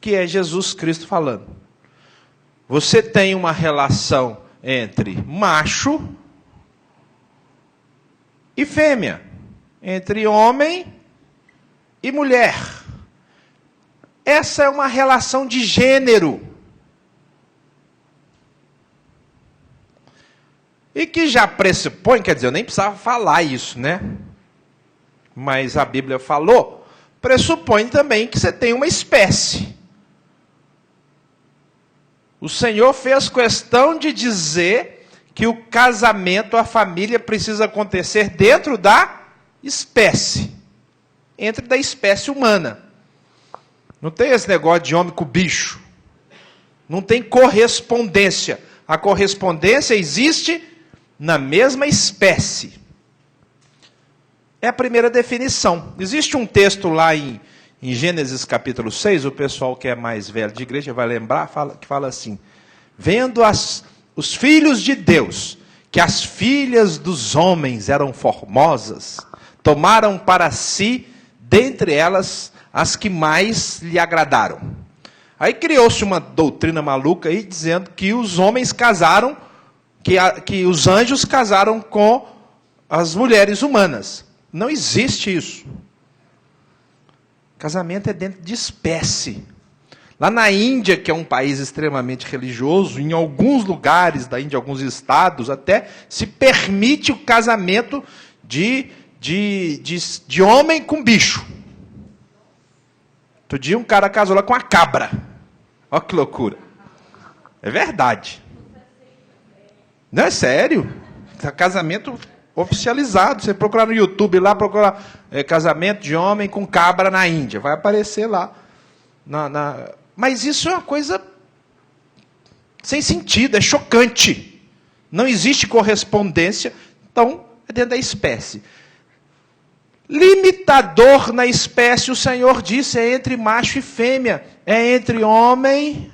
que é Jesus Cristo falando. Você tem uma relação entre macho e fêmea, entre homem e mulher. Essa é uma relação de gênero. E que já pressupõe, quer dizer, eu nem precisava falar isso, né? Mas a Bíblia falou, pressupõe também que você tem uma espécie. O Senhor fez questão de dizer que o casamento, a família, precisa acontecer dentro da espécie. Entre da espécie humana. Não tem esse negócio de homem com bicho. Não tem correspondência. A correspondência existe na mesma espécie. É a primeira definição. Existe um texto lá em Gênesis capítulo 6, o pessoal que é mais velho de igreja vai lembrar, que fala assim: vendo os filhos de Deus, que as filhas dos homens eram formosas, tomaram para si, dentre elas, as que mais lhe agradaram. Aí criou-se uma doutrina maluca aí, dizendo que os homens casaram, que os anjos casaram com as mulheres humanas. Não existe isso. Casamento é dentro de espécie. Lá na Índia, que é um país extremamente religioso, em alguns lugares da Índia, alguns estados, até se permite o casamento de homem com bicho. Outro dia um cara casou lá com uma cabra. Olha que loucura. É verdade. Não, é sério. Casamento oficializado. Você procurar no YouTube lá, procurar casamento de homem com cabra na Índia. Vai aparecer lá. Mas isso é uma coisa sem sentido, é chocante. Não existe correspondência. Então, é dentro da espécie. Limitador na espécie, o Senhor disse, é entre macho e fêmea. É entre homem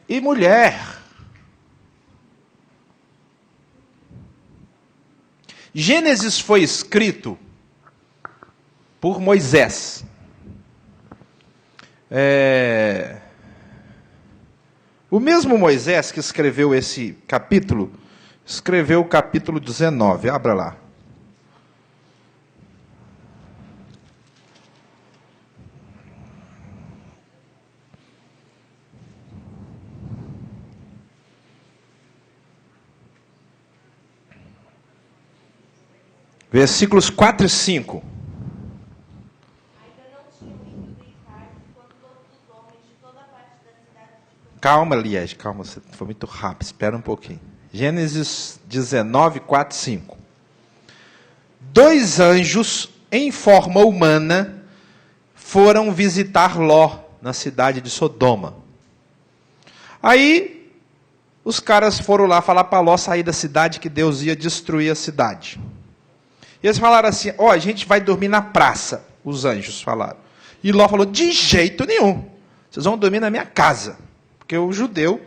e mulher. Gênesis foi escrito por Moisés. O mesmo Moisés que escreveu esse capítulo, escreveu o capítulo 19. Abra lá. Versículos 4 e 5. Calma, Liege, calma, você foi muito rápido, espera um pouquinho. Gênesis 19, 4 e 5. 2 anjos, em forma humana, foram visitar Ló, na cidade de Sodoma. Aí, os caras foram lá falar para Ló sair da cidade, que Deus ia destruir a cidade. E eles falaram assim, a gente vai dormir na praça, os anjos falaram. E Ló falou, de jeito nenhum, vocês vão dormir na minha casa. Porque o judeu,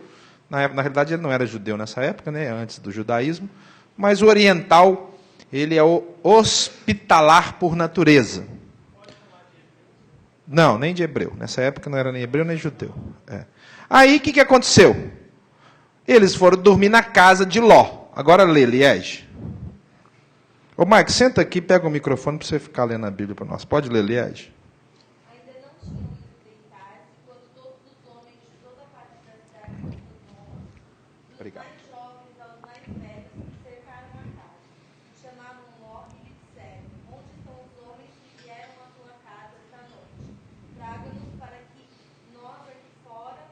na realidade ele não era judeu nessa época, né, antes do judaísmo, mas o oriental, ele é hospitalar por natureza. Não, nem de hebreu. Nessa época não era nem hebreu nem judeu. Aí o que aconteceu? Eles foram dormir na casa de Ló. Agora lê, Liege. Ô, Mike, senta aqui, pega o microfone para você ficar lendo a Bíblia para nós. Pode ler, Liege? Ainda não tinham ido deitar-se, quando todos os homens de toda parte da cidade de Sodoma, dos mais jovens aos mais velhos, cercaram a casa. Chamaram Ló e lhe disseram, onde estão os homens que vieram à tua casa esta noite? Traga-nos para aqui, nós aqui fora,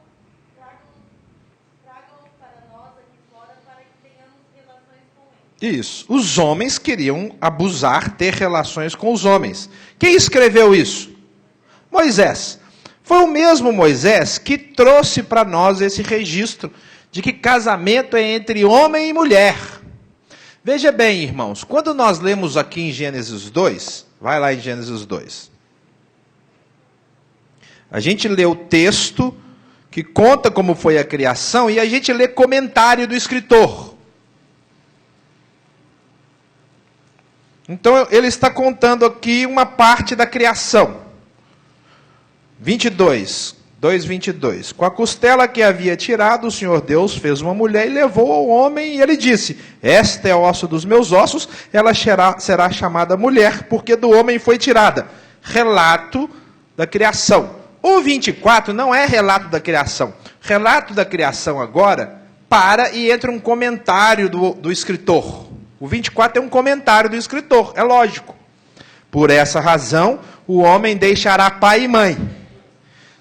traga-nos para nós aqui fora, para que tenhamos relações com eles. Isso. Os homens queriam abusar, ter relações com os homens. Quem escreveu isso? Moisés. Foi o mesmo Moisés que trouxe para nós esse registro de que casamento é entre homem e mulher. Veja bem, irmãos, quando nós lemos aqui em Gênesis 2, vai lá em Gênesis 2. A gente lê o texto que conta como foi a criação e a gente lê comentário do escritor. Então, ele está contando aqui uma parte da criação. 2:22. Com a costela que havia tirado, o Senhor Deus fez uma mulher e levou ao homem, e ele disse: esta é o osso dos meus ossos, ela será chamada mulher, porque do homem foi tirada. Relato da criação. O 24 não é relato da criação. Relato da criação agora para e entra um comentário do escritor. O 24 é um comentário do escritor, é lógico. Por essa razão, o homem deixará pai e mãe.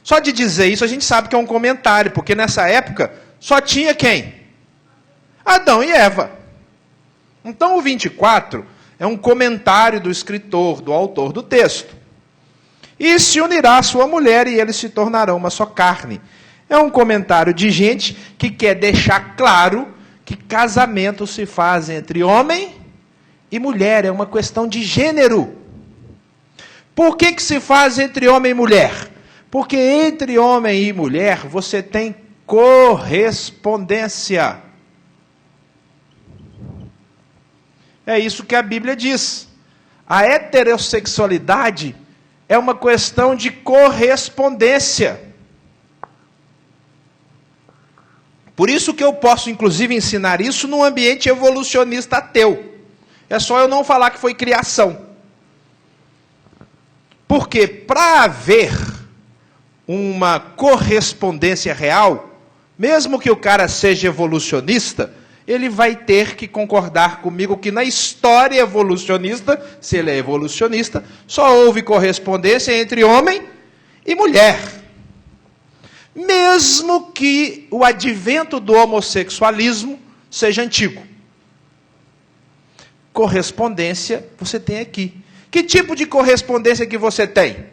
Só de dizer isso a gente sabe que é um comentário, porque nessa época só tinha quem? Adão e Eva. Então o 24 é um comentário do escritor, do autor do texto. E se unirá a sua mulher e eles se tornarão uma só carne. É um comentário de gente que quer deixar claro que casamento se faz entre homem e mulher, é uma questão de gênero. Por que se faz entre homem e mulher? Porque entre homem e mulher você tem correspondência. É isso que a Bíblia diz. A heterossexualidade é uma questão de correspondência. Por isso que eu posso, inclusive, ensinar isso num ambiente evolucionista ateu. É só eu não falar que foi criação. Porque para haver uma correspondência real, mesmo que o cara seja evolucionista, ele vai ter que concordar comigo que na história evolucionista, se ele é evolucionista, só houve correspondência entre homem e mulher. Mesmo que o advento do homossexualismo seja antigo. Correspondência você tem aqui. Que tipo de correspondência que você tem?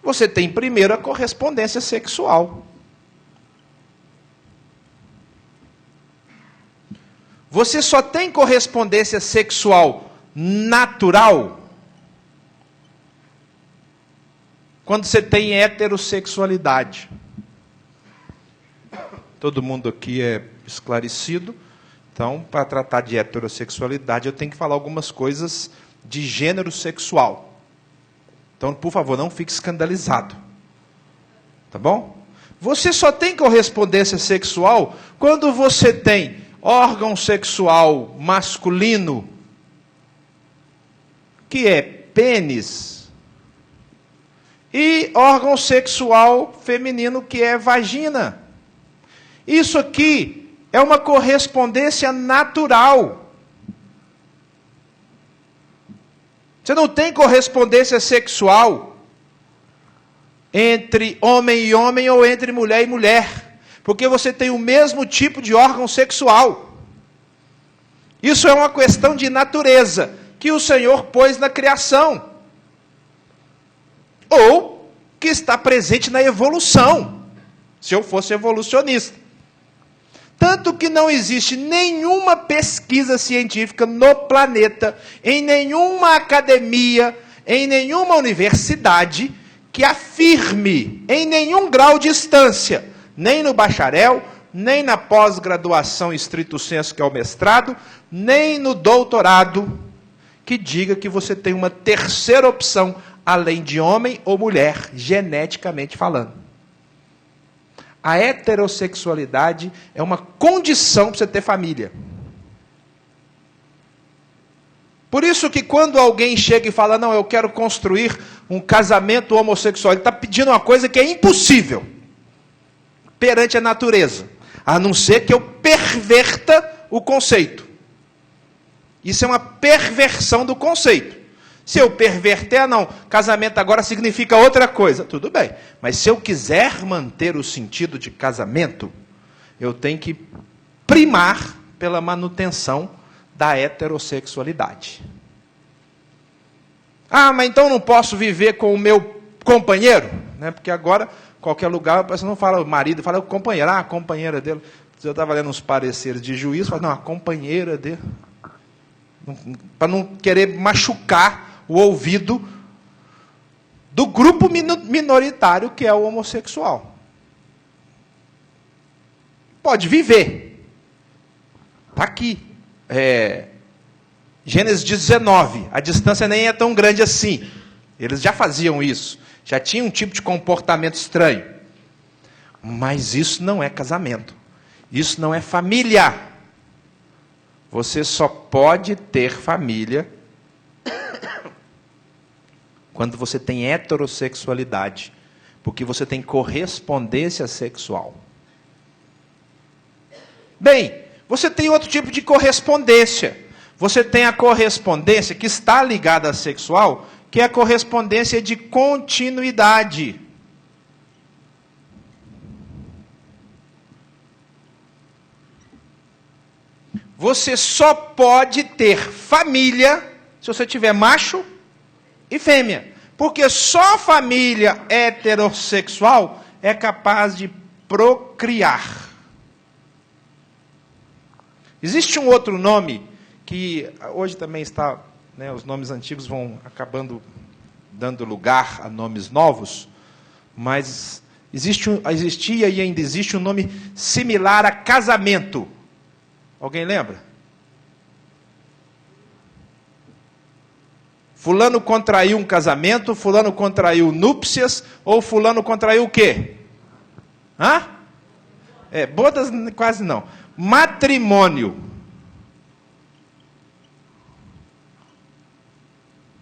Você tem primeiro a correspondência sexual. Você só tem correspondência sexual natural quando você tem heterossexualidade. Todo mundo aqui é esclarecido. Então, para tratar de heterossexualidade, eu tenho que falar algumas coisas de gênero sexual. Então, por favor, não fique escandalizado. Tá bom? Você só tem correspondência sexual quando você tem órgão sexual masculino, que é pênis, e órgão sexual feminino, que é vagina. Isso aqui é uma correspondência natural. Você não tem correspondência sexual entre homem e homem ou entre mulher e mulher, porque você tem o mesmo tipo de órgão sexual. Isso é uma questão de natureza que o Senhor pôs na criação, ou que está presente na evolução, se eu fosse evolucionista. Tanto que não existe nenhuma pesquisa científica no planeta, em nenhuma academia, em nenhuma universidade, que afirme, em nenhum grau de distância, nem no bacharel, nem na pós-graduação estrito sensu, que é o mestrado, nem no doutorado, que diga que você tem uma terceira opção, além de homem ou mulher, geneticamente falando. A heterossexualidade é uma condição para você ter família. Por isso que quando alguém chega e fala, não, eu quero construir um casamento homossexual, ele está pedindo uma coisa que é impossível perante a natureza, a não ser que eu perverta o conceito. Isso é uma perversão do conceito. Se eu perverter, não, casamento agora significa outra coisa. Tudo bem, mas se eu quiser manter o sentido de casamento, eu tenho que primar pela manutenção da heterossexualidade. Ah, mas então não posso viver com o meu companheiro? Né? Porque agora, qualquer lugar, você não fala o marido, fala o companheiro. Ah, a companheira dele. Eu estava lendo uns pareceres de juiz, fala, não, a companheira dele. Para não querer machucar o ouvido do grupo minoritário que é o homossexual. Pode viver. Está aqui. Gênesis 19. A distância nem é tão grande assim. Eles já faziam isso. já tinha um tipo de comportamento estranho. Mas isso não é casamento. Isso não é família. Você só pode ter família quando você tem heterossexualidade, porque você tem correspondência sexual. Bem, você tem outro tipo de correspondência. Você tem a correspondência que está ligada à sexual, que é a correspondência de continuidade. Você só pode ter família se você tiver macho e fêmea. Porque só família heterossexual é capaz de procriar. Existe um outro nome que hoje também está, né, os nomes antigos vão acabando dando lugar a nomes novos, mas existia e ainda existe um nome similar a casamento. Alguém lembra? Fulano contraiu um casamento, fulano contraiu núpcias, ou fulano contraiu o quê? Hã? Bodas quase não. Matrimônio.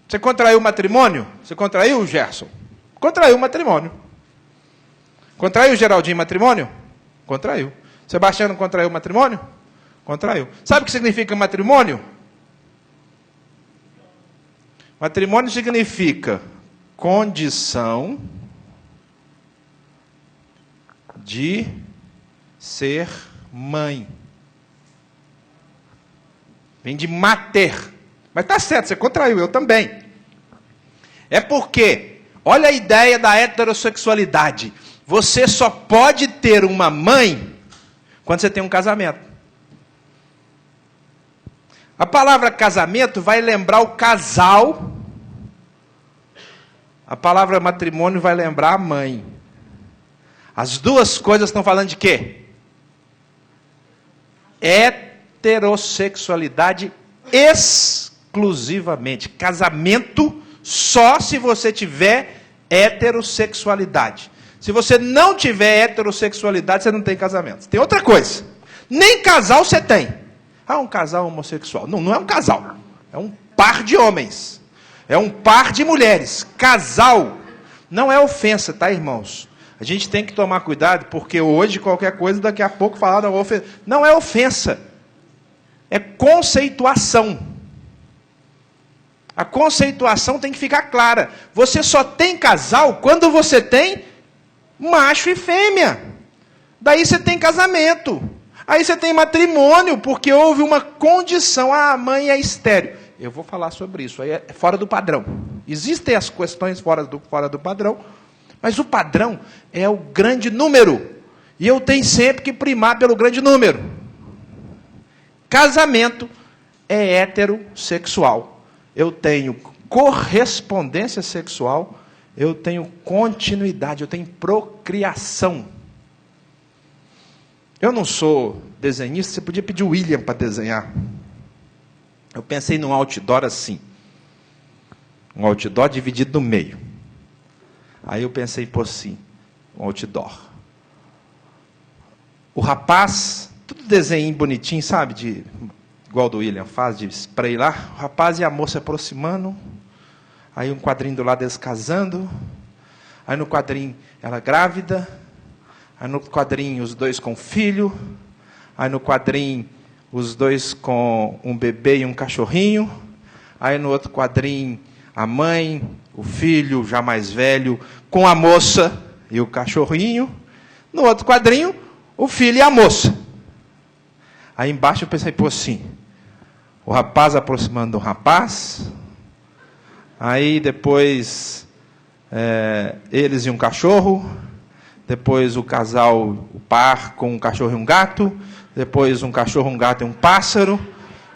Você contraiu matrimônio? Você contraiu, Gerson? Contraiu matrimônio. Contraiu, Geraldinho, matrimônio? Contraiu. Sebastião contraiu matrimônio? Contraiu. Sabe o que significa matrimônio? Matrimônio significa condição de ser mãe. Vem de mater. Mas está certo, você contraiu, eu também. É porque, olha a ideia da heterossexualidade. Você só pode ter uma mãe quando você tem um casamento. A palavra casamento vai lembrar o casal. A palavra matrimônio vai lembrar a mãe. As duas coisas estão falando de quê? Heterossexualidade exclusivamente. Casamento só se você tiver heterossexualidade. Se você não tiver heterossexualidade, você não tem casamento. Tem outra coisa. Nem casal você tem. Um casal homossexual. Não, não é um casal. É um par de homens. É um par de mulheres. Casal não é ofensa, tá, irmãos? A gente tem que tomar cuidado, porque hoje qualquer coisa, daqui a pouco falaram ofensa. Não é ofensa. É conceituação. A conceituação tem que ficar clara. Você só tem casal quando você tem macho e fêmea. Daí você tem casamento. Aí você tem matrimônio, porque houve uma condição. A mãe é estéril. Eu vou falar sobre isso. Aí é fora do padrão. Existem as questões fora do padrão, mas o padrão é o grande número. E eu tenho sempre que primar pelo grande número. Casamento é heterossexual. Eu tenho correspondência sexual, eu tenho continuidade, eu tenho procriação. Eu não sou desenhista, você podia pedir o William para desenhar. Eu pensei num outdoor assim. Um outdoor dividido no meio. Aí eu pensei, pô, assim, um outdoor. O rapaz, tudo desenho bonitinho, sabe? Igual do William faz, de spray lá. O rapaz e a moça se aproximando. Aí um quadrinho do lado eles casando. Aí no quadrinho ela grávida. Aí no quadrinho os dois com filho. Aí no quadrinho os dois com um bebê e um cachorrinho. Aí no outro quadrinho a mãe, o filho já mais velho, com a moça e o cachorrinho. No outro quadrinho, o filho e a moça. Aí embaixo eu pensei, pô, assim, o rapaz aproximando do rapaz. Aí depois eles e um cachorro. Depois o casal, o par com um cachorro e um gato. Depois um cachorro, um gato e um pássaro.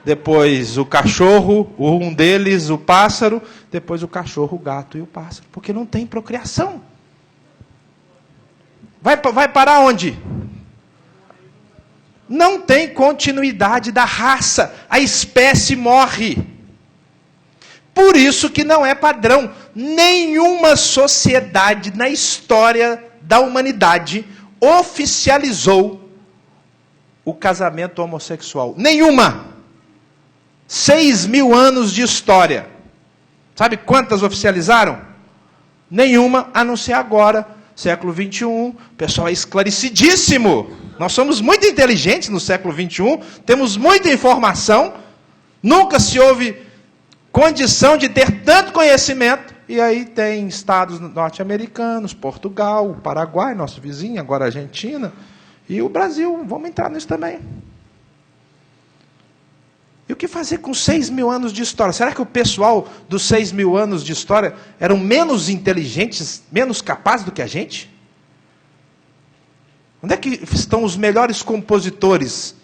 Depois o cachorro, um deles, o pássaro. Depois o cachorro, o gato e o pássaro. Porque não tem procriação. Vai parar onde? Não tem continuidade da raça. A espécie morre. Por isso que não é padrão. nenhuma sociedade na história da humanidade oficializou o casamento homossexual. Nenhuma. 6.000 anos de história. Sabe quantas oficializaram? Nenhuma, a não ser agora, século XXI. O pessoal é esclarecidíssimo. Nós somos muito inteligentes no século XXI, temos muita informação, nunca se houve condição de ter tanto conhecimento. E aí tem estados norte-americanos, Portugal, o Paraguai, nosso vizinho, agora a Argentina, e o Brasil. Vamos entrar nisso também. E o que fazer com 6.000 anos de história? Será que o pessoal dos 6.000 anos de história eram menos inteligentes, menos capazes do que a gente? Onde é que estão os melhores compositores?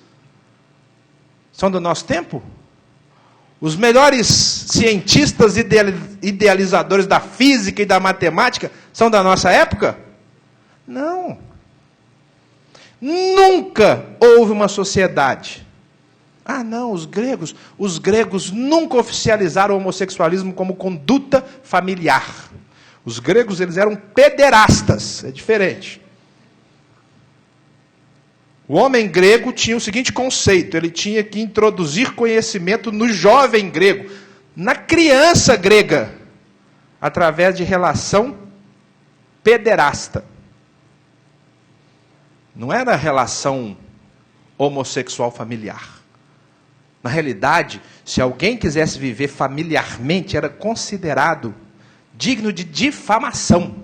São do nosso tempo? Os melhores cientistas idealizadores da física e da matemática são da nossa época? Não. Nunca houve uma sociedade. Ah, não, os gregos nunca oficializaram o homossexualismo como conduta familiar. Os gregos, eles eram pederastas, é diferente. O homem grego tinha o seguinte conceito: ele tinha que introduzir conhecimento no jovem grego, na criança grega, através de relação pederasta. Não era relação homossexual familiar. Na realidade, se alguém quisesse viver familiarmente, era considerado digno de difamação.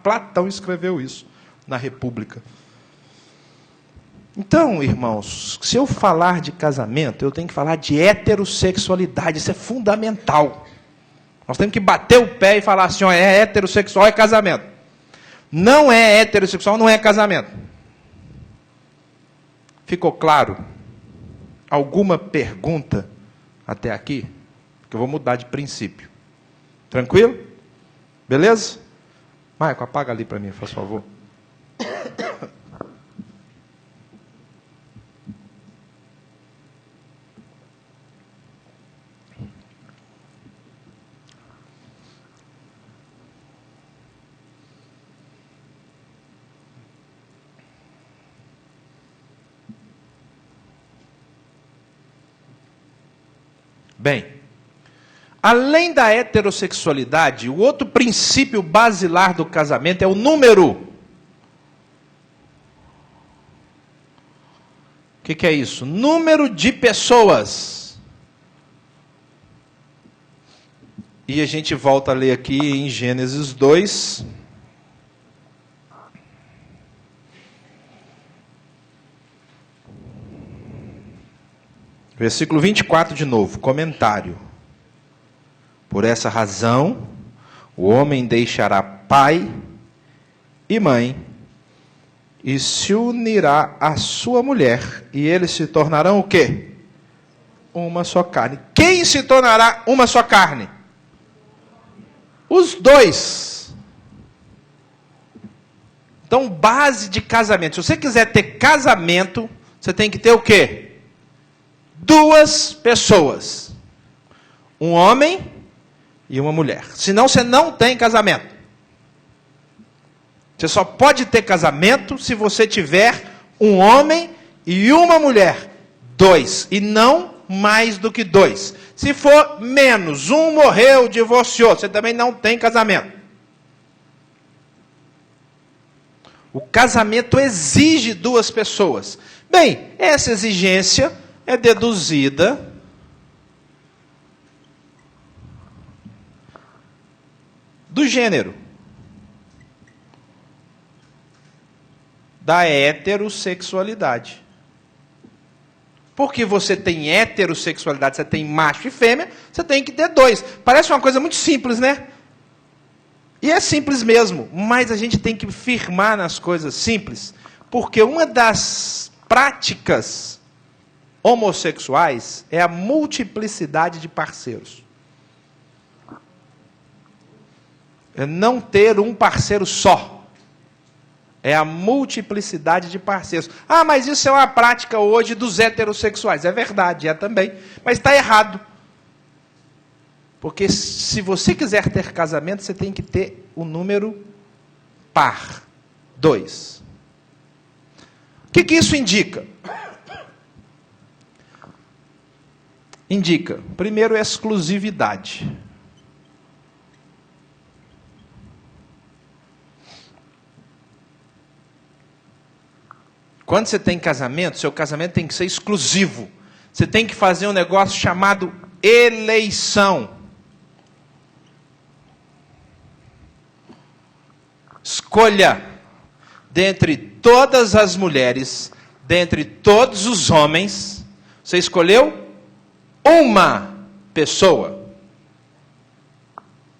Platão escreveu isso na República. Então, irmãos, se eu falar de casamento, eu tenho que falar de heterossexualidade. Isso é fundamental. Nós temos que bater o pé e falar assim: ó, é heterossexual, é casamento. Não é heterossexual, não é casamento. Ficou claro? Alguma pergunta até aqui? Porque eu vou mudar de princípio. Tranquilo? Beleza? Maico, apaga ali para mim, por favor. Bem, além da heterossexualidade, o outro princípio basilar do casamento é o número. O que é isso? Número de pessoas. E a gente volta a ler aqui em Gênesis 2. Versículo 24 de novo, comentário. Por essa razão, o homem deixará pai e mãe, e se unirá à sua mulher, e eles se tornarão o quê? Uma só carne. Quem se tornará uma só carne? Os dois. Então, base de casamento. Se você quiser ter casamento, você tem que ter o quê? Duas pessoas. Um homem e uma mulher. Senão você não tem casamento. Você só pode ter casamento se você tiver um homem e uma mulher. Dois. E não mais do que dois. Se for menos, um morreu, divorciou, você também não tem casamento. O casamento exige duas pessoas. Bem, essa exigência é deduzida do gênero, da heterossexualidade. Porque você tem heterossexualidade, você tem macho e fêmea, você tem que ter dois. Parece uma coisa muito simples, né? E é simples mesmo, mas a gente tem que firmar nas coisas simples, porque uma das práticas homossexuais é a multiplicidade de parceiros. É não ter um parceiro só. É a multiplicidade de parceiros. Ah, mas isso é uma prática hoje dos heterossexuais. É verdade, é também. Mas está errado. Porque se você quiser ter casamento, você tem que ter o número par, 2. O que isso indica? Indica, primeiro, exclusividade. Quando você tem casamento, seu casamento tem que ser exclusivo. Você tem que fazer um negócio chamado eleição. Escolha dentre todas as mulheres, dentre todos os homens, você escolheu uma pessoa.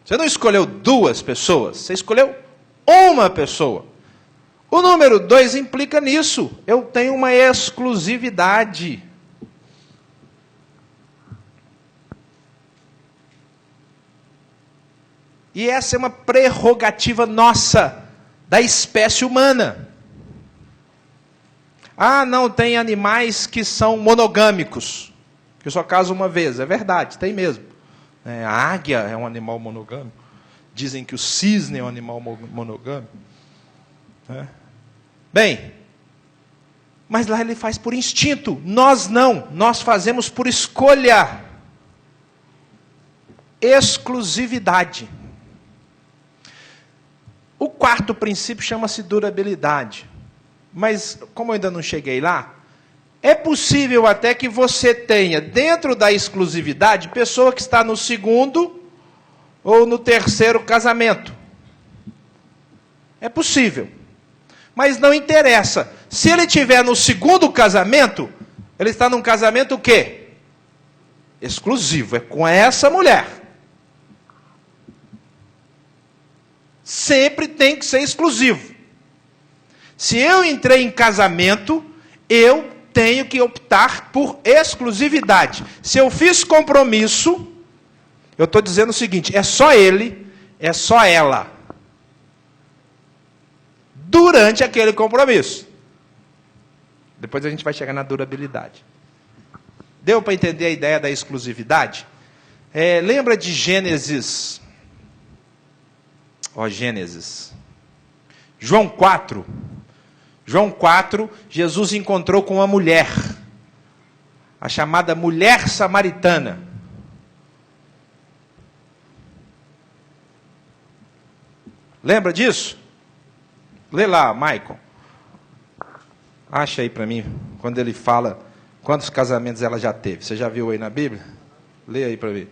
Você não escolheu 2 pessoas, você escolheu uma pessoa. O número 2 implica nisso. Eu tenho uma exclusividade. E essa é uma prerrogativa nossa, da espécie humana. Ah, não, tem animais que são monogâmicos, que só casam uma vez. É verdade, tem mesmo. A águia é um animal monogâmico. Dizem que o cisne é um animal monogâmico. Bem, mas lá ele faz por instinto. Nós não, nós fazemos por escolha. Exclusividade. O 4º princípio chama-se durabilidade. Mas, como eu ainda não cheguei lá, é possível até que você tenha, dentro da exclusividade, pessoa que está no 2º ou no 3º casamento. É possível. Mas não interessa. Se ele estiver no 2º casamento, ele está num casamento o quê? Exclusivo. É com essa mulher. Sempre tem que ser exclusivo. Se eu entrei em casamento, eu tenho que optar por exclusividade. Se eu fiz compromisso, eu estou dizendo o seguinte, é só ele, é só ela. Durante aquele compromisso. Depois a gente vai chegar na durabilidade. Deu para entender a ideia da exclusividade? Lembra de Gênesis? Gênesis. João 4. João 4, Jesus encontrou com uma mulher. A chamada mulher samaritana. Lembra disso? Lê lá, Michael. Acha aí para mim, quando ele fala quantos casamentos ela já teve. Você já viu aí na Bíblia? Lê aí para mim.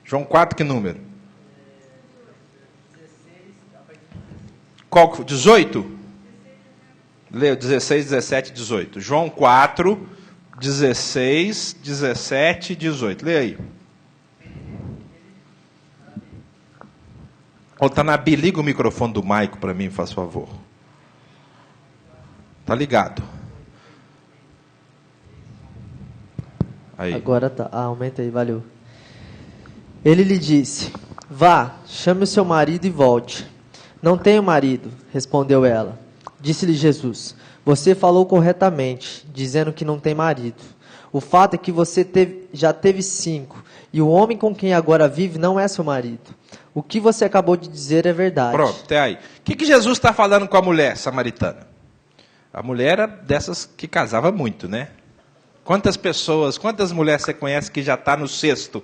João 4, que número? 18? Lê 16, 17, 18. João 4, 16, 17, 18. Lê aí. Está na Bíblia, liga o microfone do Maico para mim, faz favor. Está ligado. Aí. Agora tá. Aumenta aí, valeu. Ele lhe disse, vá, chame o seu marido e volte. Não tenho marido, respondeu ela. Disse-lhe Jesus, você falou corretamente, dizendo que não tem marido. O fato é que você já teve 5, e o homem com quem agora vive não é seu marido. O que você acabou de dizer é verdade. Pronto, até aí. O que Jesus está falando com a mulher samaritana? A mulher era dessas que casava muito, né? Quantas mulheres você conhece que já está no 6º?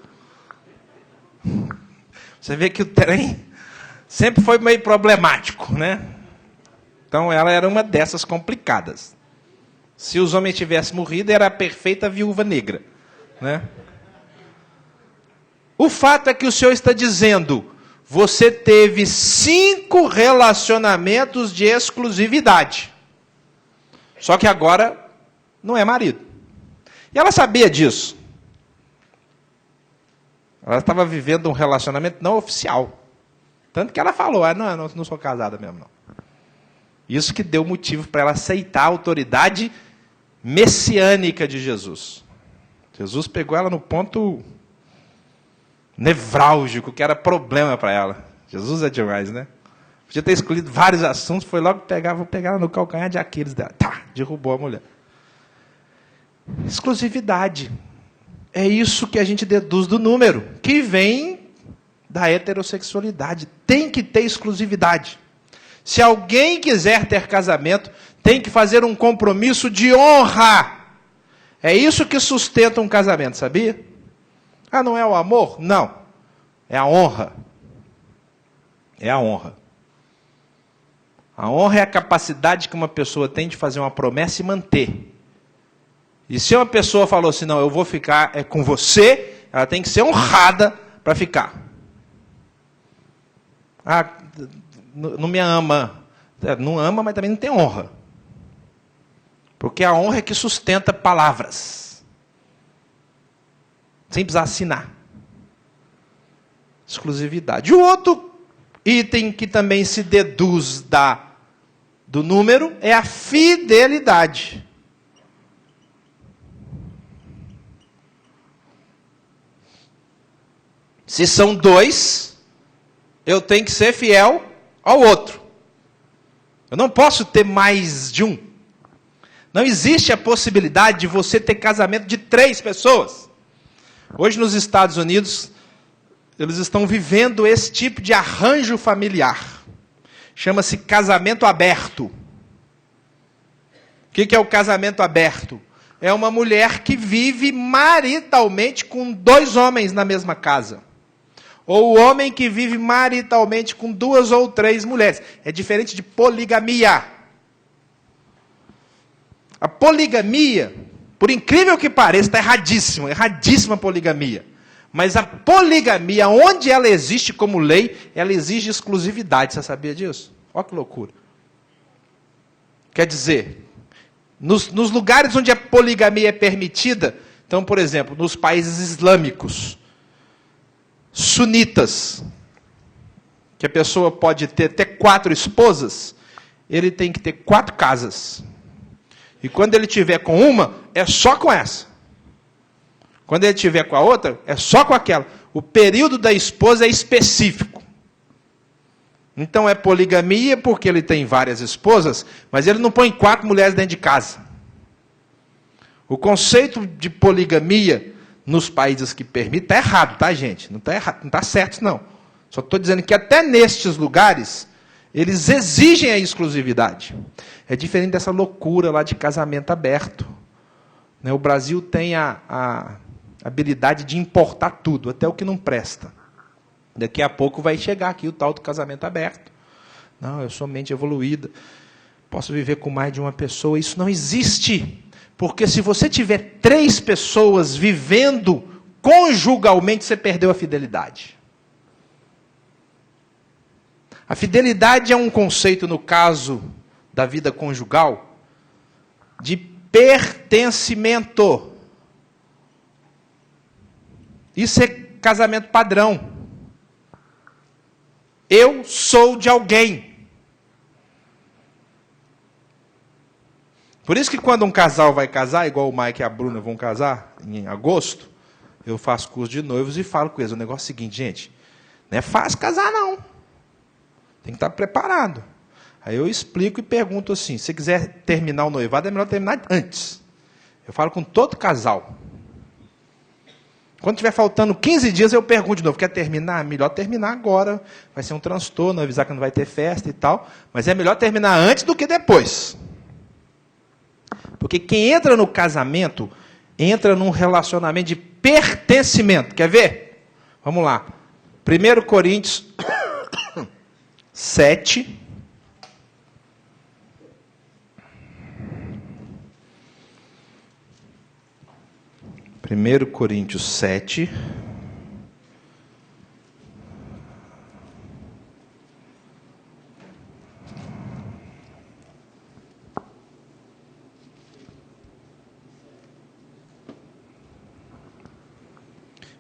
Você vê que o trem sempre foi meio problemático, né? Então ela era uma dessas complicadas. Se os homens tivessem morrido, era a perfeita viúva negra, né? O fato é que o Senhor está dizendo, você teve 5 relacionamentos de exclusividade. Só que agora não é marido. E ela sabia disso. Ela estava vivendo um relacionamento não oficial. Tanto que ela falou, não sou casada mesmo, não. Isso que deu motivo para ela aceitar a autoridade messiânica de Jesus. Jesus pegou ela no ponto nevrálgico, que era problema para ela. Jesus é demais, né? Podia ter escolhido vários assuntos, foi logo vou pegar ela no calcanhar de Aquiles dela. Tá, derrubou a mulher. Exclusividade. É isso que a gente deduz do número, que vem da heterossexualidade. Tem que ter exclusividade. Se alguém quiser ter casamento, tem que fazer um compromisso de honra. É isso que sustenta um casamento, sabia? Ah, não é o amor? Não. É a honra. É a honra. A honra é a capacidade que uma pessoa tem de fazer uma promessa e manter. E se uma pessoa falou assim, não, eu vou ficar com você, ela tem que ser honrada para ficar. Ah, não me ama. Não ama, mas também não tem honra. Porque a honra é que sustenta palavras. Sem precisar assinar. Exclusividade. O outro item que também se deduz do número é a fidelidade. Se são dois, eu tenho que ser fiel ao outro. Eu não posso ter mais de um. Não existe a possibilidade de você ter casamento de 3 pessoas. Hoje nos Estados Unidos, eles estão vivendo esse tipo de arranjo familiar. Chama-se casamento aberto. O que é o casamento aberto? É uma mulher que vive maritalmente com 2 homens na mesma casa. Ou o homem que vive maritalmente com 2 ou 3 mulheres. É diferente de poligamia. A poligamia, por incrível que pareça, está erradíssima. Erradíssima a poligamia. Mas a poligamia, onde ela existe como lei, ela exige exclusividade. Você sabia disso? Olha que loucura. Quer dizer, nos lugares onde a poligamia é permitida, então, por exemplo, nos países islâmicos, sunitas, que a pessoa pode ter até 4 esposas, ele tem que ter 4 casas. E quando ele tiver com uma, é só com essa. Quando ele tiver com a outra, é só com aquela. O período da esposa é específico. Então é poligamia porque ele tem várias esposas, mas ele não põe 4 mulheres dentro de casa. O conceito de poligamia nos países que permitem está errado, tá, gente? Não está errado, não está certo, não. Só estou dizendo que até nestes lugares eles exigem a exclusividade. É diferente dessa loucura lá de casamento aberto. Né? O Brasil tem a habilidade de importar tudo, até o que não presta. Daqui a pouco vai chegar aqui o tal do casamento aberto. Não, eu sou mente evoluída. Posso viver com mais de uma pessoa. Isso não existe. Porque se você tiver 3 pessoas vivendo conjugalmente, você perdeu a fidelidade. A fidelidade é um conceito, no caso da vida conjugal, de pertencimento. Isso é casamento padrão. Eu sou de alguém. Por isso que quando um casal vai casar, igual o Mike e a Bruna vão casar em agosto, eu faço curso de noivos e falo com eles, o negócio é o seguinte, gente, não é fácil casar não. Tem que estar preparado. Aí eu explico e pergunto assim, se quiser terminar o noivado, é melhor terminar antes. Eu falo com todo casal. Quando estiver faltando 15 dias, eu pergunto de novo, quer terminar? Melhor terminar agora, vai ser um transtorno, avisar que não vai ter festa e tal, mas é melhor terminar antes do que depois. Porque quem entra no casamento, entra num relacionamento de pertencimento. Quer ver? Vamos lá. 1 Coríntios 7. Primeiro Coríntios 7.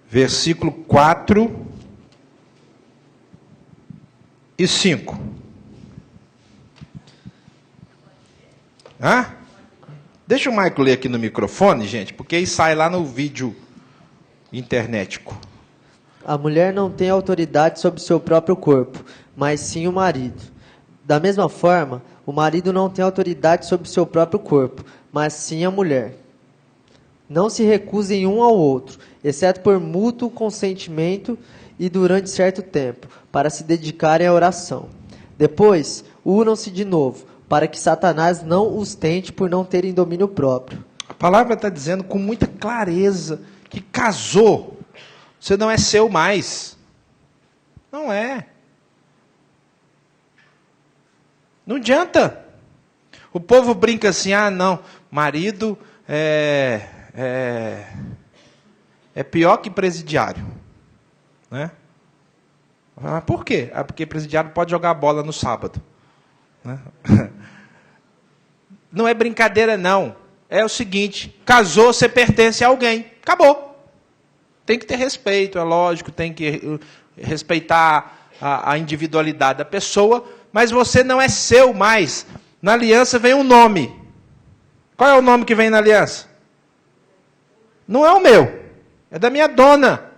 Versículo 4 e 5. Hã? Deixa o Michael ler aqui no microfone, gente, porque aí sai lá no vídeo internetico. A mulher não tem autoridade sobre seu próprio corpo, mas sim o marido. Da mesma forma, o marido não tem autoridade sobre seu próprio corpo, mas sim a mulher. Não se recusem um ao outro, exceto por mútuo consentimento e durante certo tempo, para se dedicarem à oração. Depois, unam-se de novo, para que Satanás não os tente por não terem domínio próprio. A palavra está dizendo com muita clareza que casou, você não é seu mais. Não é. Não adianta. O povo brinca assim, não, marido é pior que presidiário. Né? Mas por quê? Porque presidiário pode jogar bola no sábado. Né? Não é brincadeira, não. É o seguinte, casou, você pertence a alguém. Acabou. Tem que ter respeito, é lógico, tem que respeitar a individualidade da pessoa, mas você não é seu mais. Na aliança vem um nome. Qual é o nome que vem na aliança? Não é o meu, é da minha dona.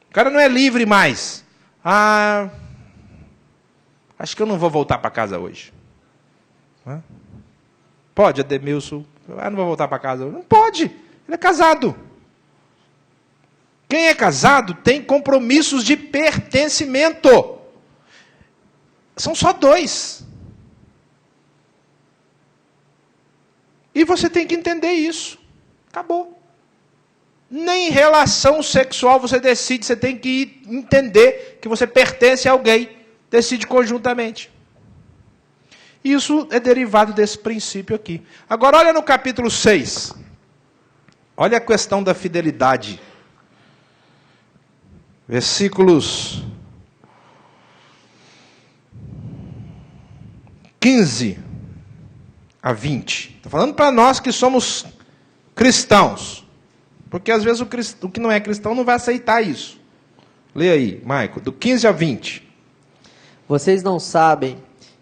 O cara não é livre mais. Acho que eu não vou voltar para casa hoje. Pode, Ademilson? Não vou voltar para casa hoje. Não pode, ele é casado. Quem é casado tem compromissos de pertencimento. São só 2. E você tem que entender isso. Acabou. Nem relação sexual você decide, você tem que entender que você pertence a alguém. Decide conjuntamente. Isso é derivado desse princípio aqui. Agora olha no capítulo 6. Olha a questão da fidelidade. Versículos 15 a 20. Está falando para nós que somos cristãos. Porque às vezes o que não é cristão não vai aceitar isso. Lê aí, Maico, do 15 a 20. Vocês não sabem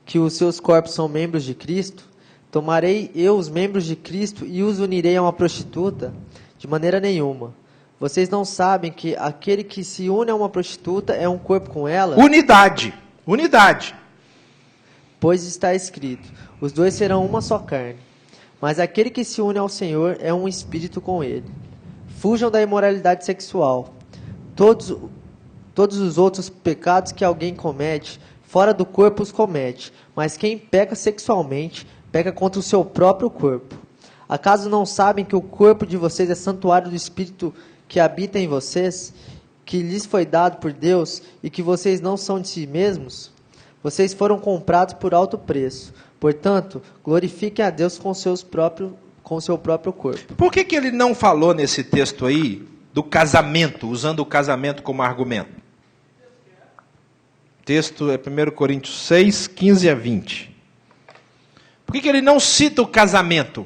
que os seus corpos são membros de Cristo? Tomarei eu os membros de Cristo e os unirei a uma prostituta? De maneira nenhuma. Vocês não sabem que aquele que se une a uma prostituta é um corpo com ela? Unidade. Unidade. Pois está escrito, os dois serão uma só carne. Mas aquele que se une ao Senhor é um espírito com ele. Fujam da imoralidade sexual. Todos os outros pecados que alguém comete, fora do corpo os comete. Mas quem peca sexualmente, peca contra o seu próprio corpo. Acaso não sabem que o corpo de vocês é santuário do Espírito que habita em vocês, que lhes foi dado por Deus, e que vocês não são de si mesmos? Vocês foram comprados por alto preço. Portanto, glorifiquem a Deus com o seu próprio corpo. Por que ele não falou nesse texto aí do casamento, usando o casamento como argumento? O texto é 1 Coríntios 6, 15 a 20. Por que ele não cita o casamento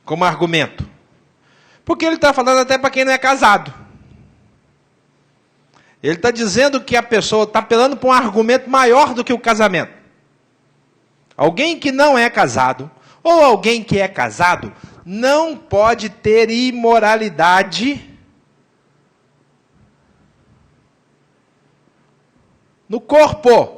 como argumento? Porque ele está falando até para quem não é casado. Ele está dizendo que a pessoa está apelando para um argumento maior do que o casamento. Alguém que não é casado, ou alguém que é casado, não pode ter imoralidade no corpo.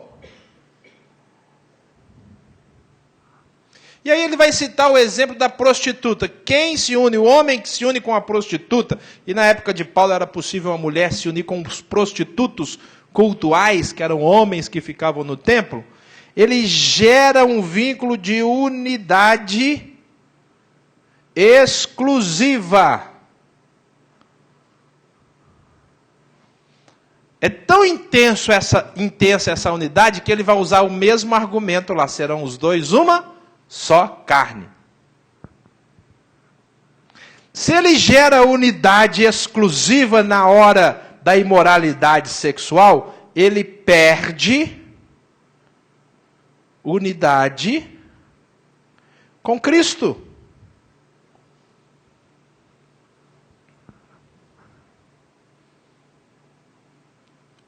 E aí ele vai citar o exemplo da prostituta. Quem se une? O homem que se une com a prostituta. E na época de Paulo era possível uma mulher se unir com os prostitutos cultuais, que eram homens que ficavam no templo. Ele gera um vínculo de unidade exclusiva. É tão intensa essa unidade que ele vai usar o mesmo argumento lá. Serão os dois uma só carne. Se ele gera unidade exclusiva na hora da imoralidade sexual, ele perde unidade com Cristo.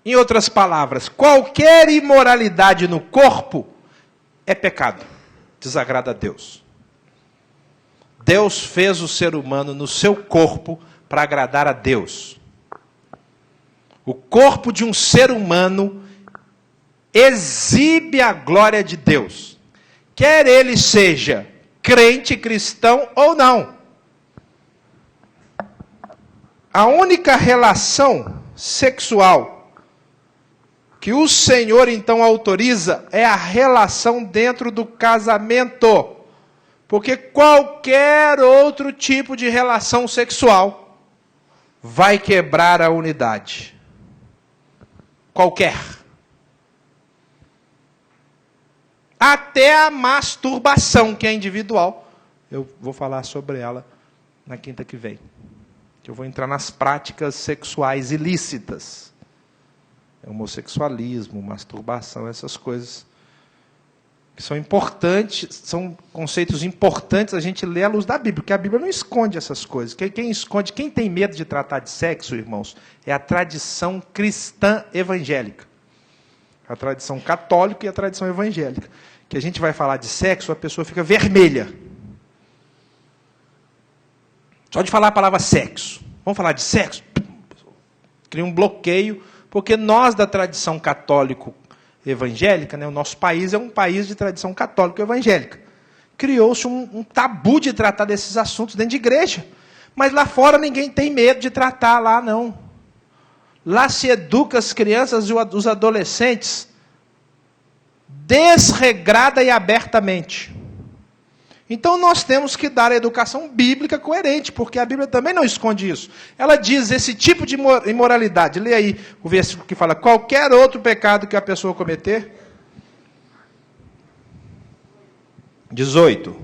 Em outras palavras, qualquer imoralidade no corpo é pecado. Desagrada a Deus. Deus fez o ser humano no seu corpo para agradar a Deus. O corpo de um ser humano exibe a glória de Deus. quer ele seja crente, cristão ou não. A única relação sexual que o Senhor então autoriza é a relação dentro do casamento. Porque qualquer outro tipo de relação sexual vai quebrar a unidade. Qualquer. Até a masturbação, que é individual. Eu vou falar sobre ela na quinta que vem. Eu vou entrar nas práticas sexuais ilícitas. Homossexualismo, masturbação, essas coisas que são importantes, são conceitos importantes a gente ler à luz da Bíblia, porque a Bíblia não esconde essas coisas. Quem esconde, quem tem medo de tratar de sexo, irmãos, é a tradição cristã evangélica. A tradição católica e a tradição evangélica. Que a gente vai falar de sexo, a pessoa fica vermelha. Só de falar a palavra sexo. Vamos falar de sexo? Cria um bloqueio, porque nós da tradição católico-evangélica, né, o nosso país é um país de tradição católico-evangélica. Criou-se um tabu de tratar desses assuntos dentro de igreja. Mas lá fora ninguém tem medo de tratar, lá não. Lá se educa as crianças e os adolescentes desregrada e abertamente. Então nós temos que dar a educação bíblica coerente, porque a Bíblia também não esconde isso. Ela diz esse tipo de imoralidade. Lê aí o versículo que fala: qualquer outro pecado que a pessoa cometer. 18.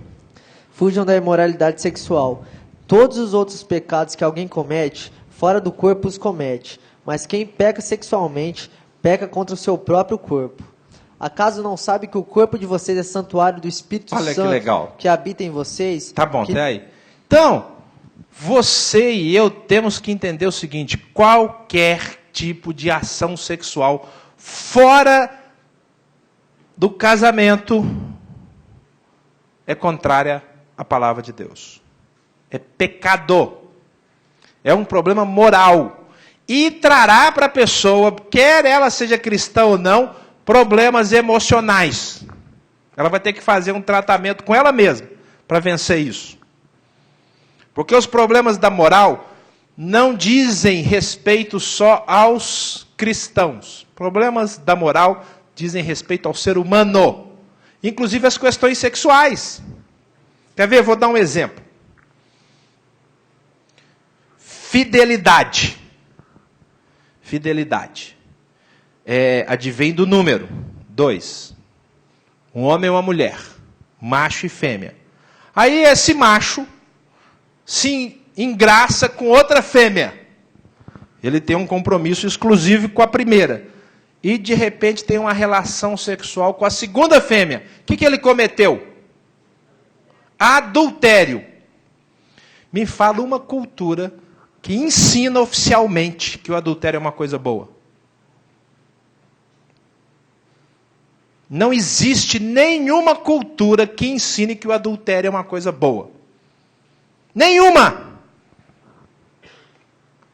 Fujam da imoralidade sexual. Todos os outros pecados que alguém comete, fora do corpo os comete. Mas quem peca sexualmente, peca contra o seu próprio corpo. Acaso não sabe que o corpo de vocês é santuário do Espírito Santo que habita em vocês? Tá bom, até aí. Então, você e eu temos que entender o seguinte: qualquer tipo de ação sexual fora do casamento é contrária à palavra de Deus. É pecado. É um problema moral. E trará para a pessoa, quer ela seja cristã ou não, problemas emocionais. Ela vai ter que fazer um tratamento com ela mesma para vencer isso. Porque os problemas da moral não dizem respeito só aos cristãos. Problemas da moral dizem respeito ao ser humano. Inclusive as questões sexuais. Quer ver? Vou dar um exemplo. Fidelidade. Fidelidade. Advém do número 2. Um homem e uma mulher. Macho e fêmea. Aí esse macho se engraça com outra fêmea. Ele tem um compromisso exclusivo com a primeira. E de repente tem uma relação sexual com a segunda fêmea. O que ele cometeu? Adultério. Me fala uma cultura que ensina oficialmente que o adultério é uma coisa boa. Não existe nenhuma cultura que ensine que o adultério é uma coisa boa. Nenhuma!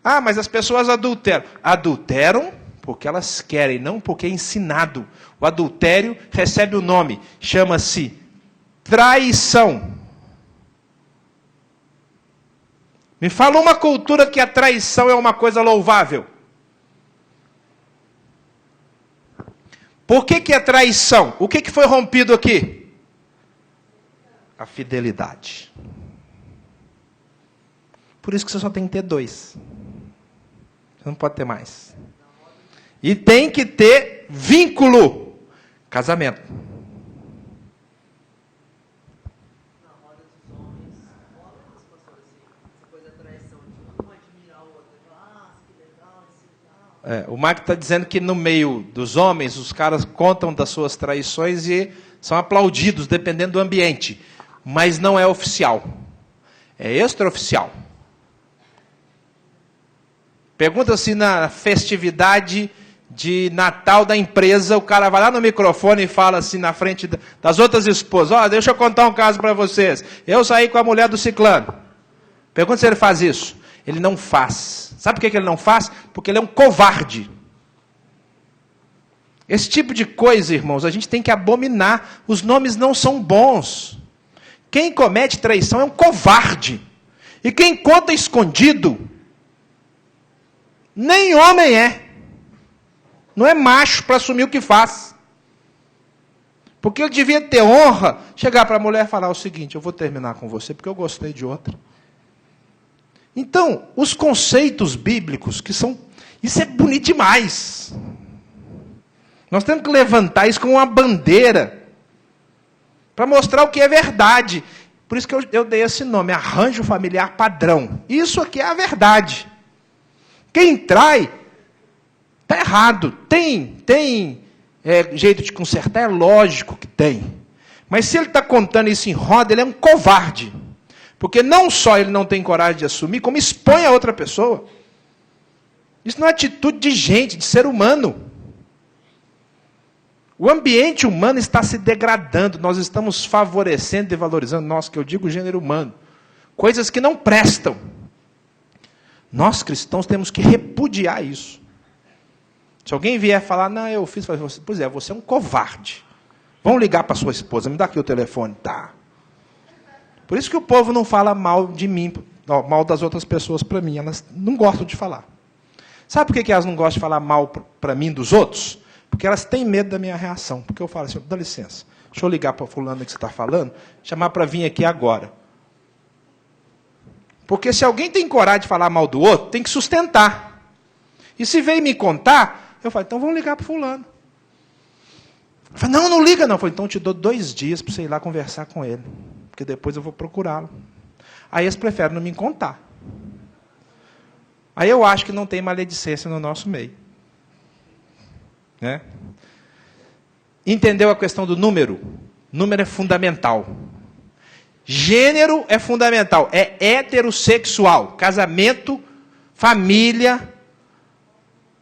Ah, mas as pessoas adulteram. Adulteram porque elas querem, não porque é ensinado. O adultério recebe o nome, chama-se traição. Me fala uma cultura que a traição é uma coisa louvável. Por que é traição? O que foi rompido aqui? A fidelidade. Por isso que você só tem que ter 2. Você não pode ter mais. E tem que ter vínculo. Casamento. O Marco está dizendo que no meio dos homens, os caras contam das suas traições e são aplaudidos, dependendo do ambiente. Mas não é oficial. É extraoficial. Pergunta se na festividade de Natal da empresa, o cara vai lá no microfone e fala assim na frente das outras esposas: deixa eu contar um caso para vocês. Eu saí com a mulher do ciclano. Pergunta se ele faz isso. Ele não faz. Sabe por que ele não faz? Porque ele é um covarde. Esse tipo de coisa, irmãos, a gente tem que abominar. Os nomes não são bons. Quem comete traição é um covarde. E quem conta escondido, nem homem é. Não é macho para assumir o que faz. Porque ele devia ter honra, chegar para a mulher e falar o seguinte: eu vou terminar com você porque eu gostei de outra. Então, os conceitos bíblicos, que são... Isso é bonito demais. Nós temos que levantar isso como uma bandeira, para mostrar o que é verdade. Por isso que eu dei esse nome, arranjo familiar padrão. Isso aqui é a verdade. Quem trai, está errado. Tem jeito de consertar? É lógico que tem. Mas se ele está contando isso em roda, ele é um covarde. Porque não só ele não tem coragem de assumir, como expõe a outra pessoa. Isso não é atitude de gente, de ser humano. O ambiente humano está se degradando. Nós estamos favorecendo e valorizando, nós que eu digo, o gênero humano. Coisas que não prestam. Nós cristãos temos que repudiar isso. Se alguém vier falar, não, eu fiz, pois é, você é um covarde. Vamos ligar para sua esposa, me dá aqui o telefone. Tá. Por isso que o povo não fala mal de mim, mal das outras pessoas para mim. Elas não gostam de falar. Sabe por que elas não gostam de falar mal para mim dos outros? Porque elas têm medo da minha reação. Porque eu falo assim, dá licença, deixa eu ligar para fulano que você está falando, chamar para vir aqui agora. Porque se alguém tem coragem de falar mal do outro, tem que sustentar. E se veio me contar, eu falo, então vamos ligar para fulano. Eu falo, não liga não. Eu falo, então eu te dou 2 dias para você ir lá conversar com ele. Porque depois eu vou procurá-lo. Aí eles preferem não me contar. Aí eu acho que não tem maledicência no nosso meio. Né? Entendeu a questão do número? Número é fundamental. Gênero é fundamental. É heterossexual. Casamento, família,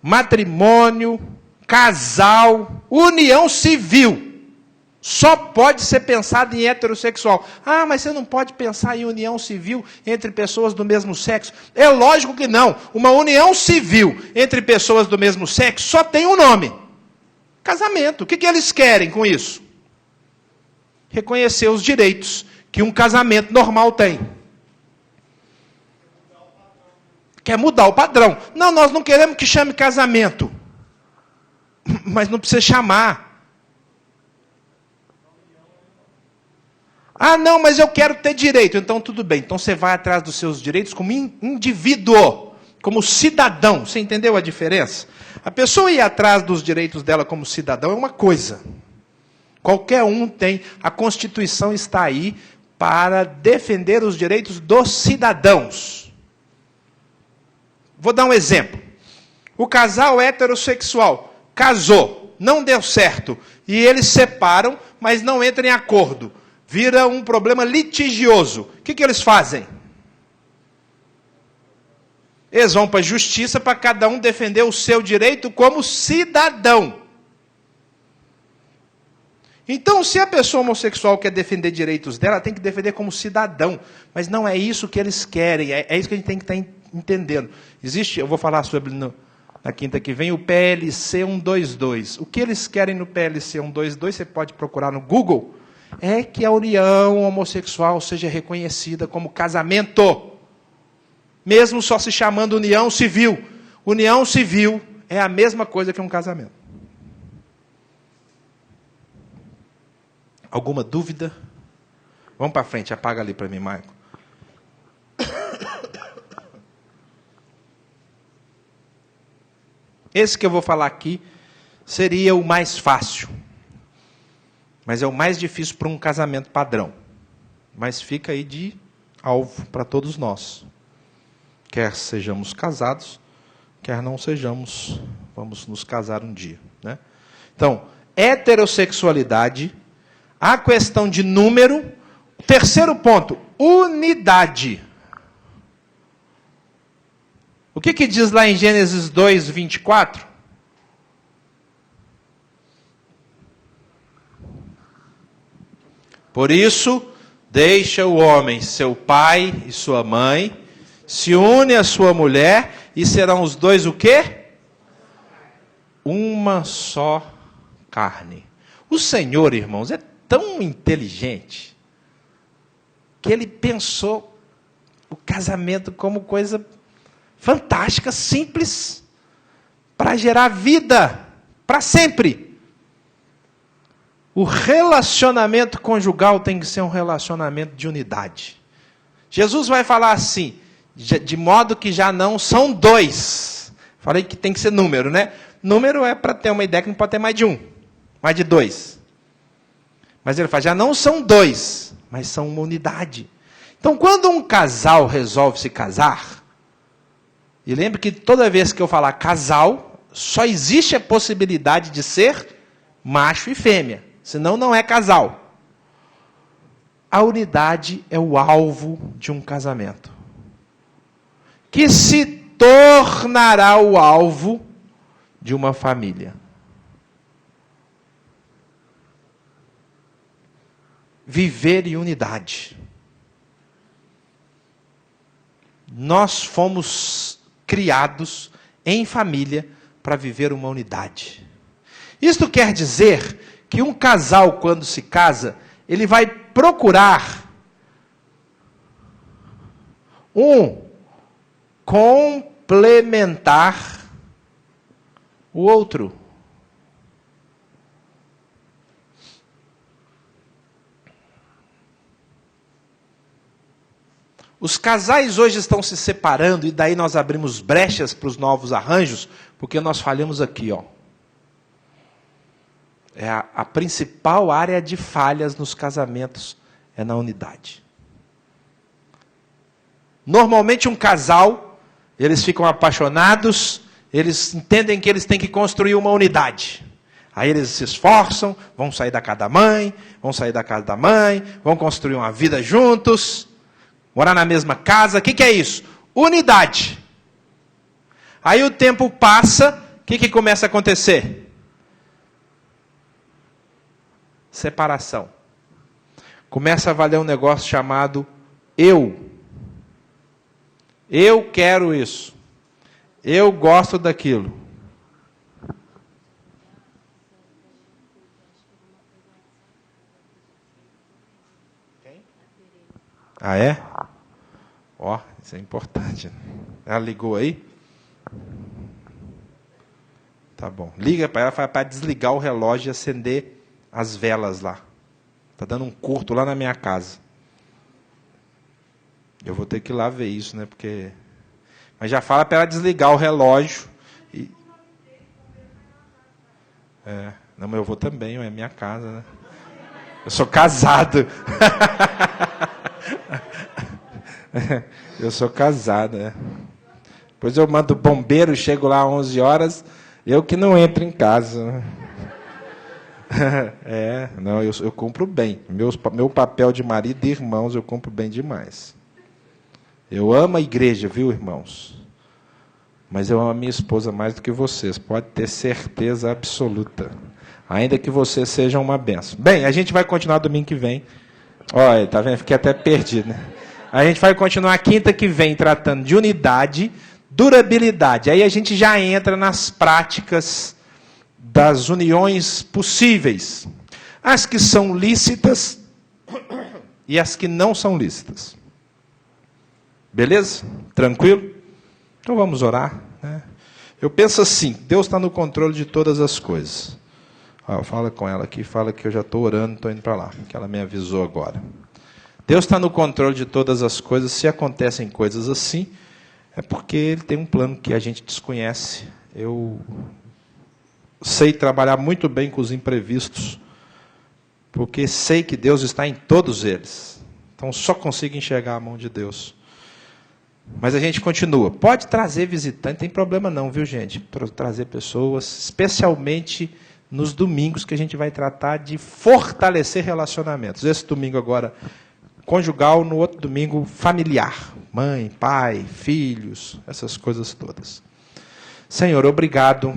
matrimônio, casal, união civil. Só pode ser pensado em heterossexual. Ah, mas você não pode pensar em união civil entre pessoas do mesmo sexo. É lógico que não. Uma união civil entre pessoas do mesmo sexo só tem um nome: casamento. O que eles querem com isso? Reconhecer os direitos que um casamento normal tem. Quer mudar o padrão. Não, nós não queremos que chame casamento. Mas não precisa chamar. Ah, não, mas eu quero ter direito. Então, tudo bem. Então, você vai atrás dos seus direitos como indivíduo, como cidadão. Você entendeu a diferença? A pessoa ir atrás dos direitos dela como cidadão é uma coisa. Qualquer um tem. A Constituição está aí para defender os direitos dos cidadãos. Vou dar um exemplo. O casal heterossexual casou, não deu certo, e eles separam, mas não entram em acordo. Vira um problema litigioso. O que eles fazem? Eles vão para a justiça para cada um defender o seu direito como cidadão. Então, se a pessoa homossexual quer defender direitos dela, ela tem que defender como cidadão. Mas não é isso que eles querem. É isso que a gente tem que estar entendendo. Existe, eu vou falar sobre na quinta que vem, o PLC 122. O que eles querem no PLC 122, você pode procurar no Google, é que a união homossexual seja reconhecida como casamento, mesmo só se chamando união civil. União civil é a mesma coisa que um casamento. Alguma dúvida? Vamos para frente, apaga ali para mim, Marco. Esse que eu vou falar aqui seria o mais fácil. Mas é o mais difícil para um casamento padrão. Mas fica aí de alvo para todos nós. Quer sejamos casados, quer não sejamos, vamos nos casar um dia. Né? Então, heterossexualidade, a questão de número. Terceiro ponto, unidade. O que diz lá em Gênesis 2, 24? Por isso, deixa o homem, seu pai e sua mãe, se une à sua mulher, e serão os dois o quê? Uma só carne. O Senhor, irmãos, é tão inteligente que ele pensou o casamento como coisa fantástica, simples, para gerar vida para sempre. O relacionamento conjugal tem que ser um relacionamento de unidade. Jesus vai falar assim, de modo que já não são dois. Falei que tem que ser número, né? Número é para ter uma ideia que não pode ter mais de um, mais de dois. Mas ele fala, já não são dois, mas são uma unidade. Então, quando um casal resolve se casar, e lembre que toda vez que eu falar casal, só existe a possibilidade de ser macho e fêmea, senão não é casal. A unidade é o alvo de um casamento, que se tornará o alvo de uma família. Viver em unidade. Nós fomos criados em família para viver uma unidade. Isto quer dizer que um casal, quando se casa, ele vai procurar complementar o outro. Os casais hoje estão se separando e daí nós abrimos brechas para os novos arranjos, porque nós falhamos aqui, ó. A principal área de falhas nos casamentos é na unidade. Normalmente um casal, eles ficam apaixonados, eles entendem que eles têm que construir uma unidade. Aí eles se esforçam, vão sair da casa da mãe, vão construir uma vida juntos, morar na mesma casa. O que é isso? Unidade. Aí o tempo passa, o que começa a acontecer? Separação. Começa a valer um negócio chamado eu. Eu quero isso. Eu gosto daquilo. Ah, é? Ó, isso é importante. Ela ligou aí? Tá bom. Liga para ela para desligar o relógio e acender as velas lá. Está dando um curto lá na minha casa. Eu vou ter que ir lá ver isso, né? Porque... Mas já fala para ela desligar o relógio. E... Não, mas eu vou também, é minha casa, né? Eu sou casado. Eu sou casado, né? Depois eu mando o bombeiro, chego lá às 11 horas, eu que não entro em casa. Não, eu cumpro bem. Meu papel de marido e irmãos, eu cumpro bem demais. Eu amo a igreja, viu, irmãos? Mas eu amo a minha esposa mais do que vocês. Pode ter certeza absoluta. Ainda que vocês sejam uma benção. Bem, a gente vai continuar domingo que vem. Olha, tá vendo? Fiquei até perdido, né? A gente vai continuar quinta que vem tratando de unidade, durabilidade. Aí a gente já entra nas práticas das uniões possíveis. As que são lícitas e as que não são lícitas. Beleza? Tranquilo? Então vamos orar, né? Eu penso assim, Deus está no controle de todas as coisas. Fala com ela aqui, fala que eu já estou orando, estou indo para lá, que ela me avisou agora. Deus está no controle de todas as coisas. Se acontecem coisas assim, é porque Ele tem um plano que a gente desconhece. Eu sei trabalhar muito bem com os imprevistos, porque sei que Deus está em todos eles. Então só consigo enxergar a mão de Deus. Mas a gente continua. Pode trazer visitante, não tem problema não, viu, gente? Trazer pessoas, especialmente nos domingos que a gente vai tratar de fortalecer relacionamentos. Esse domingo agora conjugal, no outro domingo familiar. Mãe, pai, filhos, essas coisas todas. Senhor, obrigado.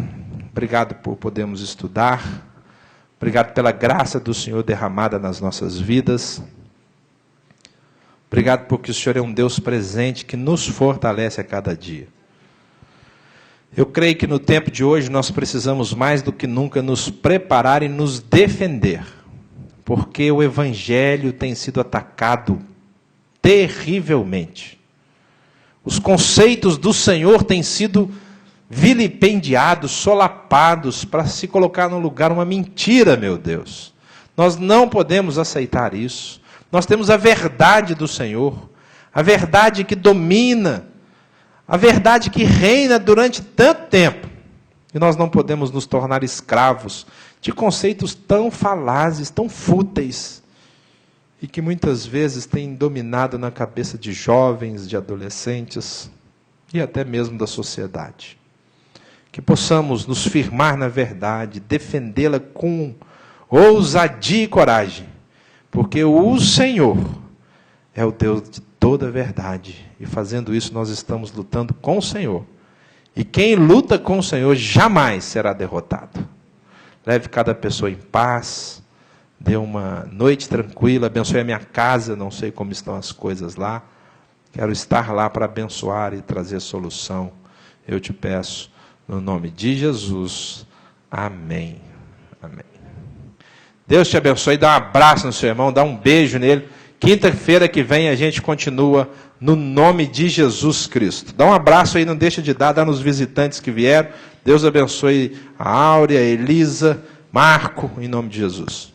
Obrigado por podermos estudar. Obrigado pela graça do Senhor derramada nas nossas vidas. Obrigado porque o Senhor é um Deus presente que nos fortalece a cada dia. Eu creio que no tempo de hoje nós precisamos mais do que nunca nos preparar e nos defender, porque o Evangelho tem sido atacado terrivelmente. Os conceitos do Senhor têm sido vilipendiados, solapados, para se colocar no lugar uma mentira, meu Deus. Nós não podemos aceitar isso. Nós temos a verdade do Senhor, a verdade que domina, a verdade que reina durante tanto tempo. E nós não podemos nos tornar escravos de conceitos tão falazes, tão fúteis, e que muitas vezes têm dominado na cabeça de jovens, de adolescentes e até mesmo da sociedade. Que possamos nos firmar na verdade, defendê-la com ousadia e coragem, porque o Senhor é o Deus de toda a verdade, e fazendo isso nós estamos lutando com o Senhor, e quem luta com o Senhor jamais será derrotado. Leve cada pessoa em paz, dê uma noite tranquila, abençoe a minha casa, não sei como estão as coisas lá, quero estar lá para abençoar e trazer solução, eu te peço, no nome de Jesus, amém, amém. Deus te abençoe, dá um abraço no seu irmão, dá um beijo nele. Quinta-feira que vem a gente continua no nome de Jesus Cristo. Dá um abraço aí, não deixa de dar, dá nos visitantes que vieram. Deus abençoe a Áurea, a Elisa, Marco, em nome de Jesus.